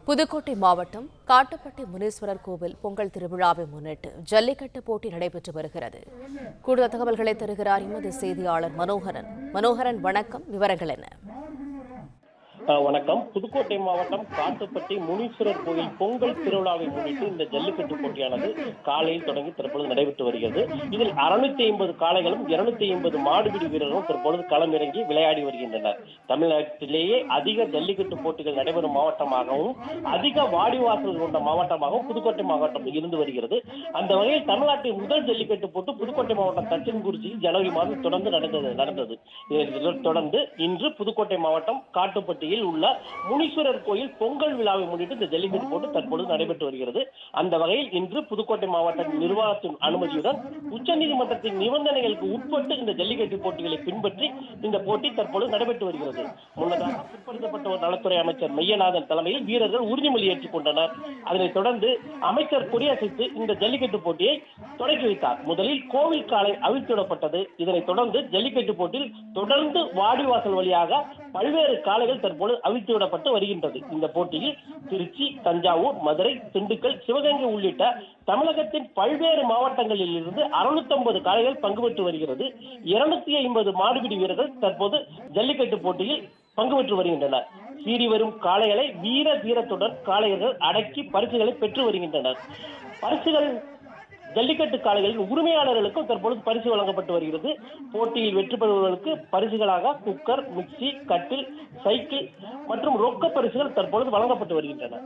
புதுக்கோட்டை மாவட்டம் காட்டுப்பட்டி முனீஸ்வரர் கோவில் பொங்கல் திருவிழாவை முன்னிட்டு ஜல்லிக்கட்டு போட்டி நடைபெற்று வருகிறது. கூடுதல் தகவல்களை தருகிறார் எமது செய்தியாளர் மனோகரன். மனோகரன், வணக்கம். விவரங்கள் என்ன? வணக்கம். புதுக்கோட்டை மாவட்டம் காட்டுப்பட்டி முனீஸ்வரர் கோயில் பொங்கல் திருவிழாவை முன்னிட்டு இந்த ஜல்லிக்கட்டு போட்டியானது காலையில் தொடங்கி தற்பொழுது நடைபெற்று வருகிறது. இதில் 650 காளைகளும் 250 மாடுபிடி வீரர்களும் தற்பொழுது களமிறங்கி விளையாடி வருகின்றனர். தமிழ்நாட்டிலேயே அதிக ஜல்லிக்கட்டு போட்டிகள் நடைபெறும் மாவட்டமாகவும் அதிக வாடிவாசல் கொண்ட மாவட்டமாகவும் புதுக்கோட்டை மாவட்டம் இருந்து வருகிறது. அந்த வகையில் தமிழ்நாட்டின் முதல் ஜல்லிக்கட்டு போட்டு புதுக்கோட்டை மாவட்டம் தச்சன்குறிச்சியில் ஜனவரி மாதம் தொடர்ந்து நடந்தது. இதைத் தொடர்ந்து இன்று புதுக்கோட்டை மாவட்டம் காட்டுப்பட்டியில் உள்ள முனீஸ்வரர் கோயில் பொங்கல் விழாவை முன்னிட்டு இந்த ஜல்லிக்கட்டு போட்டு தற்பொழுது நடைபெற்று வருகிறது. அந்த வகையில் இன்று புதுக்கோட்டை மாவட்ட நிர்வாகத்தின் அனுமதியுடன் உச்சநீதிமன்றத்தின் நிபந்தனைகளுக்கு உட்பட்டு இந்த ஜல்லிக்கட்டு போட்டிகளை பின்பற்றி இந்த போட்டி தற்பொழுது நடைபெற்று வருகிறது. முன்னதாக பிற்படுத்தப்பட்டோர் நலத்துறை அமைச்சர் மெய்யநாதன் தலைமையில் வீரர்கள் உறுதிமொழி ஏற்றுக் கொண்டனர். அதனைத் தொடர்ந்து அமைச்சர் கொடியசைத்து இந்த ஜல்லிக்கட்டு போட்டியை தொடங்கி வைத்தார். முதலில் கோவில் காளை அவிழ்த்துவிடப்பட்டது. இதனைத் தொடர்ந்து ஜல்லிக்கட்டு போட்டியில் தொடர்ந்து வாடிவாசல் வழியாக பல்வேறு காளைகள் தற்போது அவிழ்த்துவிடப்பட்டு வருகின்றது. இந்த போட்டியில் திருச்சி, தஞ்சாவூர், மதுரை, திண்டுக்கல், சிவகங்கை உள்ளிட்ட தமிழகத்தின் பல்வேறு மாவட்டங்களில் இருந்து 650 காளைகள் பங்கு பெற்று வருகிறது. 250 மாடுபிடி வீரர்கள் தற்போது ஜல்லிக்கட்டு போட்டியில் பங்கு பெற்று வருகின்றனர். சீறி வரும் காளைகளை வீர தீரத்துடன் காளையர்கள் அடக்கி பரிசுகளை பெற்று வருகின்றனர். பரிசுகள் ஜல்லிக்கட்டு காளைகளின் உரிமையாளர்களுக்கும் தற்பொழுது பரிசு வழங்கப்பட்டு வருகிறது. போட்டியில் வெற்றி பெறுவதற்கு பரிசுகளாக குக்கர், மிக்சி, கட்டில், சைக்கிள் மற்றும் ரொக்க பரிசுகள் தற்பொழுது வழங்கப்பட்டு வருகின்றன.